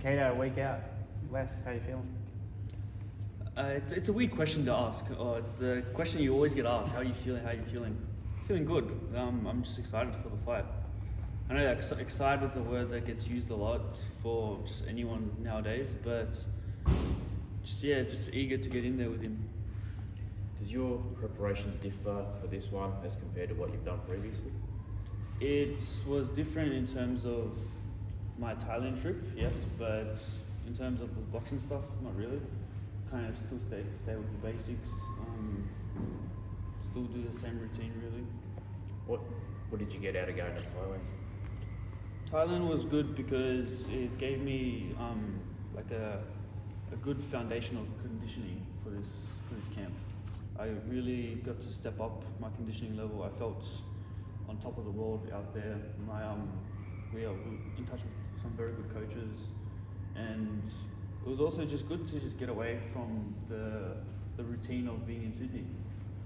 Nikita, a week out. Wes, how you feeling? It's a weird question to ask. It's the question you always get asked. How are you feeling? How are you feeling? Feeling good. I'm just excited for the fight. I know excited is a word that gets used a lot for just anyone nowadays, but just eager to get in there with him. Does your preparation differ for this one as compared to what you've done previously? It was different in terms of my Thailand trip, yes, but in terms of the boxing stuff, not really. Kind of still stay with the basics. Still do the same routine, really. What did you get out of going to Thailand? Thailand was good because it gave me like a good foundation of conditioning for this camp. I really got to step up my conditioning level. I felt on top of the world out there. We are in touch with some very good coaches, and it was also just good to just get away from the routine of being in Sydney.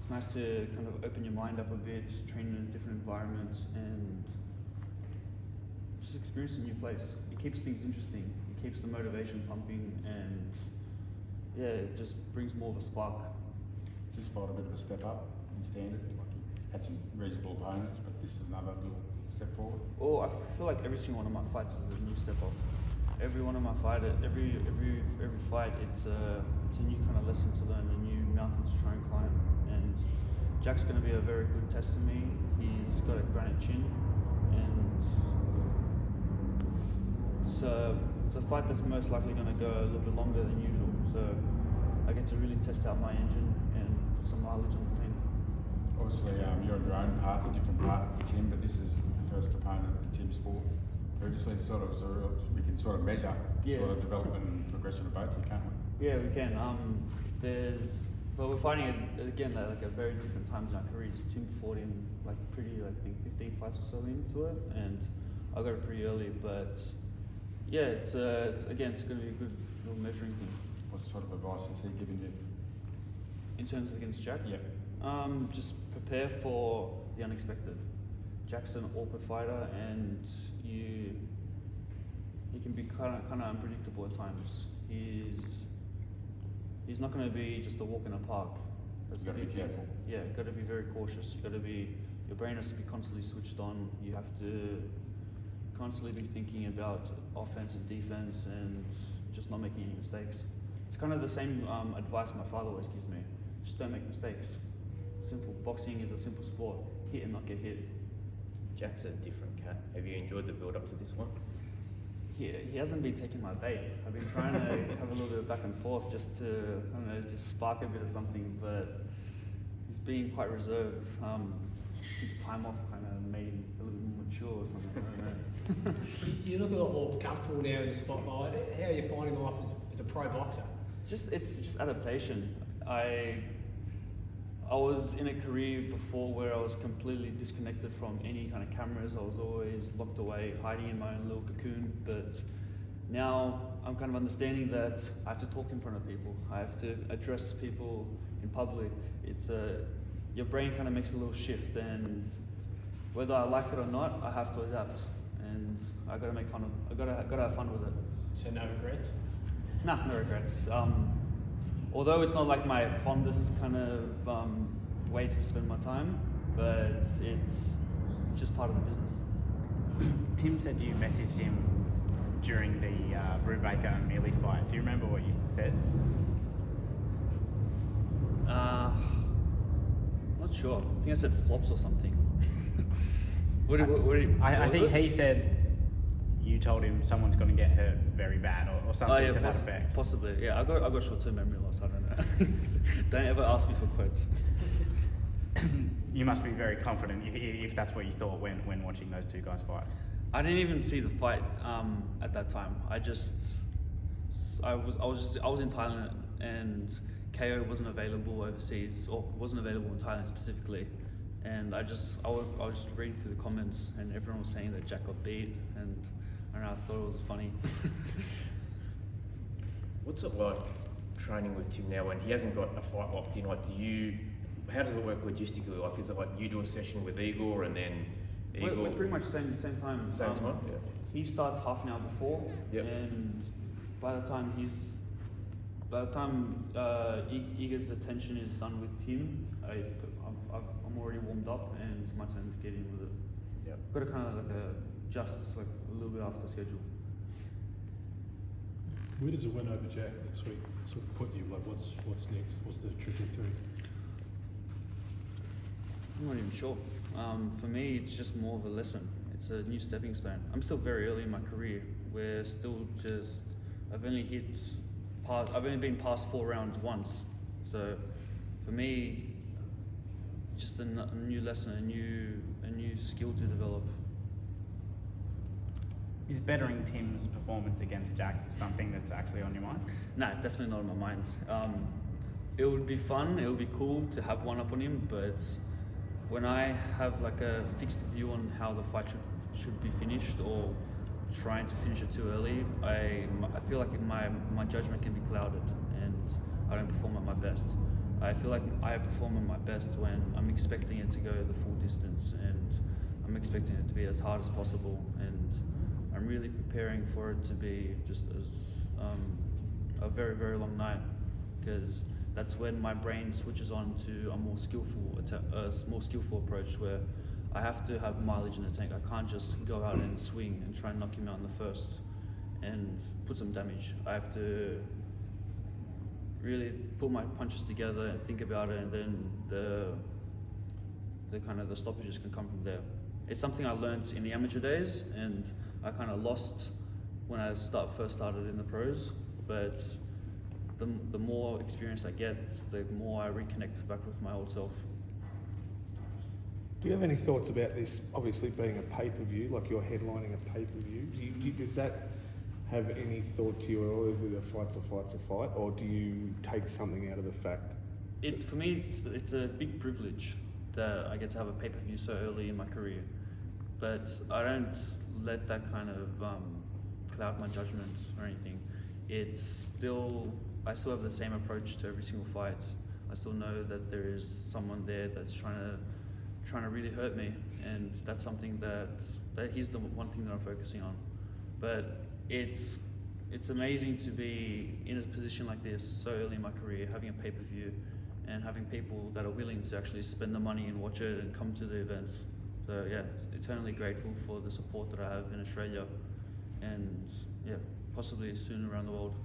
It's nice to kind of open your mind up a bit, train in a different environment, and just experience a new place. It keeps things interesting. It keeps the motivation pumping, and it just brings more of a spark. Is this fight a bit of a step up in standard? Like you had some reasonable opponents, but this is another little step forward. Oh, I feel like every single one of my fights is a new step up. Every one of my fight, every fight, it's a new kind of lesson to learn, a new mountain to try and climb. And Jack's going to be a very good test for me. He's got a granite chin, and it's a fight that's most likely going to go a little bit longer than usual. So I get to really test out my engine and put some mileage on the tank. Obviously, you're on your own path, a different path with Tim, but this is the first opponent that Tim's fought previously. So we can sort of measure sort of development and progression of both, can't we? Yeah, we can. We're fighting again like at very different times in our careers. Tim fought in like I think 15 fights or so into it, and I got it pretty early. But yeah, it's going to be a good little measuring thing. What sort of advice has he given you? In terms of against Jack? Yeah. Just prepare for the unexpected. Jack's an awkward fighter, and he can be kind of unpredictable at times. He's not going to be just a walk in a park. You've got to be careful. Yeah, got to be very cautious. Your brain has to be constantly switched on. You have to constantly be thinking about offense and defense, and just not making any mistakes. It's kind of the same advice my father always gives me. Just don't make mistakes. Simple. Boxing is a simple sport. Hit and not get hit. Jack's a different cat. Have you enjoyed the build up to this one? He hasn't been taking my bait. I've been trying to have a little bit of back and forth just to, I don't know, just spark a bit of something, but he's being quite reserved. Time off kind of made him a little bit more mature or something, I don't know. You look a lot more comfortable now in the spotlight. How are you finding life as a pro boxer? It's just adaptation. I was in a career before where I was completely disconnected from any kind of cameras. I was always locked away, hiding in my own little cocoon. But now I'm kind of understanding that I have to talk in front of people. I have to address people in public. Your brain kind of makes a little shift, and whether I like it or not, I have to adapt. And I got to make fun of. I got to have fun with it. So no regrets? Nah, no regrets. Although it's not like my fondest kind of way to spend my time, but it's just part of the business. Tim said you messaged him during the Brubaker and Mealy fight. Do you remember what you said? Not sure. I think I said flops or something. I think he said you told him someone's going to get hurt very bad or something to that effect. Possibly, yeah. I got short-term memory loss. I don't know. Don't ever ask me for quotes. You must be very confident if that's what you thought when watching those two guys fight. I didn't even see the fight at that time. I was in Thailand, and KO wasn't available overseas, or wasn't available in Thailand specifically. And I was just reading through the comments, and everyone was saying that Jack got beat, and I don't know, I thought it was funny. What's it like training with Tim now when he hasn't got a fight locked in? Like, how does it work logistically? Like, is it like you do a session with Igor and then Igor? We're pretty much same time. Same time, yeah. He starts half an hour before, Yep. and by the time Igor's attention is done with him, I'm already warmed up and it's my turn to get in with it. Yep. Got to kind of adjust a little bit after schedule. Where does a win over Jack next week sort of put you? Like, what's next? What's the trajectory? I'm not even sure. For me, it's just more of a lesson. It's a new stepping stone. I'm still very early in my career. We're still just. I've only been past 4 rounds once. So, for me, just a new lesson, a new skill to develop. Is bettering Tim's performance against Jack something that's actually on your mind? No, definitely not in my mind. It would be fun, it would be cool to have one up on him, but when I have like a fixed view on how the fight should be finished or trying to finish it too early, I feel like my judgment can be clouded and I don't perform at my best. I feel like I perform at my best when I'm expecting it to go the full distance and I'm expecting it to be as hard as possible, and I'm really preparing for it to be just as a very, very long night, because that's when my brain switches on to a more skillful approach where I have to have mileage in the tank. I can't just go out and swing and try and knock him out in the first and put some damage. I have to really put my punches together and think about it, and then the stoppages can come from there. It's something I learned in the amateur days, and I kind of lost when I first started in the pros, but the more experience I get, the more I reconnect back with my old self. Do you have any thoughts about this, obviously being a pay-per-view, like you're headlining a pay-per-view? Does that have any thought to you, or is it a fight's a fight, or do you take something out of the fact? For me, it's a big privilege that I get to have a pay-per-view so early in my career, but I don't let that kind of cloud my judgment or anything. I still have the same approach to every single fight. I still know that there is someone there that's trying to really hurt me, and that's something that he's the one thing that I'm focusing on. But it's amazing to be in a position like this so early in my career, having a pay-per-view and having people that are willing to actually spend the money and watch it and come to the events. So yeah, eternally grateful for the support that I have in Australia, and yeah, possibly soon around the world.